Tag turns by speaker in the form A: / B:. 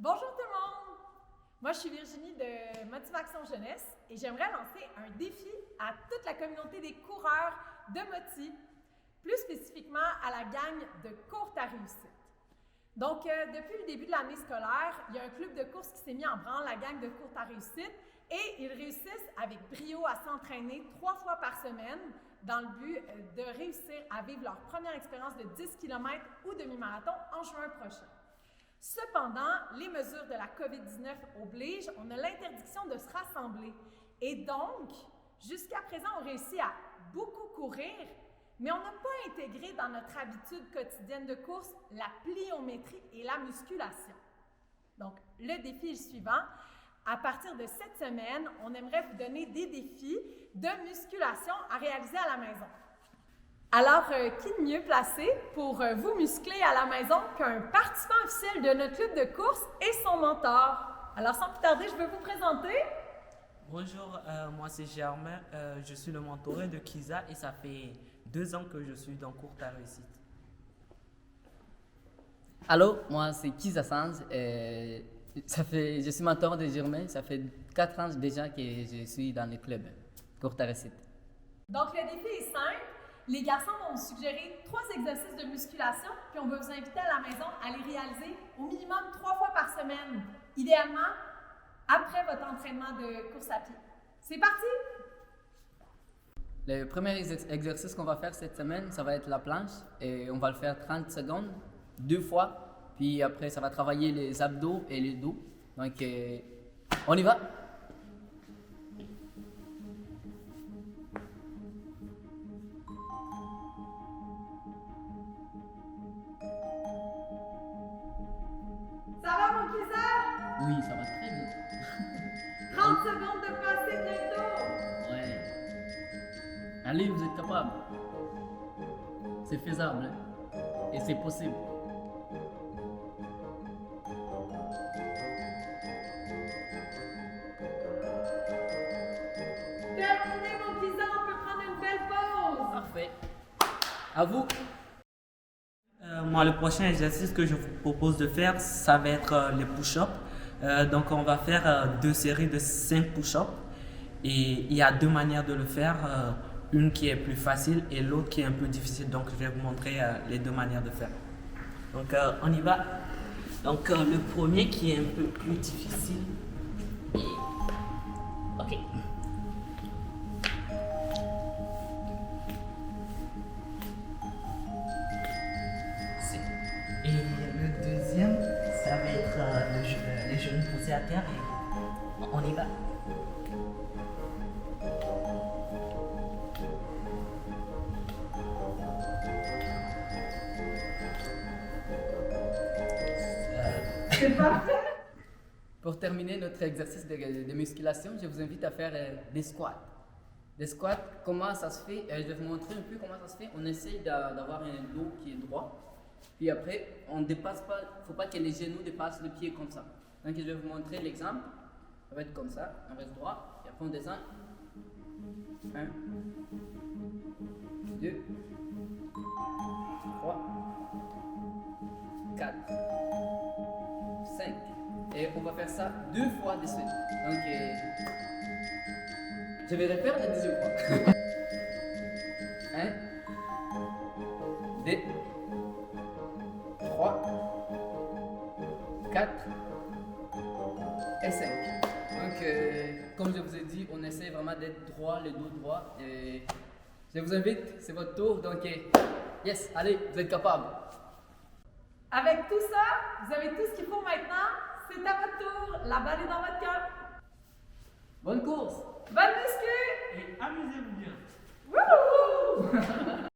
A: Bonjour tout le monde! Moi, je suis Virginie de Motivation Jeunesse et j'aimerais lancer un défi à toute la communauté des coureurs de Moti, plus spécifiquement à la gang de courte à réussite. Donc, depuis le début de l'année scolaire, il y a un club de course qui s'est mis en branle, la gang de courte à réussite, et ils réussissent avec brio à s'entraîner 3 fois par semaine dans le but de réussir à vivre leur première expérience de 10 km ou demi-marathon en juin prochain. Cependant, les mesures de la COVID-19 obligent, on a l'interdiction de se rassembler. Et donc, jusqu'à présent, on réussit à beaucoup courir, mais on n'a pas intégré dans notre habitude quotidienne de course la pliométrie et la musculation. Donc, le défi est le suivant. À partir de cette semaine, on aimerait vous donner des défis de musculation à réaliser à la maison. Alors, qui de mieux placé pour vous muscler à la maison qu'un participant officiel de notre club de course et son mentor? Alors, sans plus tarder, je vais vous présenter.
B: Bonjour, moi c'est Germain, je suis le mentoré de Kiza et ça fait 2 ans que je suis dans Courte à Réussite.
C: Allô, moi c'est Kiza Sanz, je suis mentor de Germain, ça fait 4 ans déjà que je suis dans le club Courte à Réussite.
A: Donc, le défi est simple. Les garçons vont vous suggérer 3 exercices de musculation, puis on va vous inviter à la maison à les réaliser au minimum 3 fois par semaine, idéalement après votre entraînement de course à pied. C'est parti!
C: Le premier exercice qu'on va faire cette semaine, ça va être la planche et on va le faire 30 secondes, 2 fois, puis après ça va travailler les abdos et le dos. Donc on y va!
A: Ça va, mon Kiza?
C: Oui, ça va très bien.
A: 30 secondes de passé bientôt!
C: Ouais. Allez, vous êtes capable. C'est faisable hein? Et c'est possible.
A: Terminé, mon Kiza, on peut prendre une belle pause!
C: Parfait. À vous.
B: Moi, le prochain exercice que je vous propose de faire, ça va être les push-ups. Donc, on va faire 2 séries de 5 push-ups. Et il y a 2 manières de le faire. Une qui est plus facile et l'autre qui est un peu difficile. Donc, je vais vous montrer les 2 manières de faire. Donc, on y va. Donc, le premier qui est un peu plus difficile. Ok. Et le deuxième, ça va être les genoux posés à terre et on y va.
A: C'est parfait!
C: Pour terminer notre exercice de musculation, je vous invite à faire des squats. Des squats, comment ça se fait? Je vais vous montrer un peu comment ça se fait. On essaye d'avoir un dos qui est droit. Puis après, on dépasse pas, il ne faut pas que les genoux dépassent le pied comme ça. Donc je vais vous montrer l'exemple. Ça va être comme ça, on reste droit, et après on descend. 1, 2, 3, 4, 5. Et on va faire ça 2 fois de suite. Donc je vais le faire la deuxième fois. 1, 2, 3, 4 et 5. Donc, comme je vous ai dit, on essaie vraiment d'être droit, le dos droit. Et je vous invite, c'est votre tour. Donc, yes, allez, vous êtes capable.
A: Avec tout ça, vous avez tout ce qu'il faut maintenant. C'est à votre tour. La balle est dans votre cœur.
C: Bonne course!
A: Bonne muscu!
B: Et amusez-vous bien.
A: Wouhou!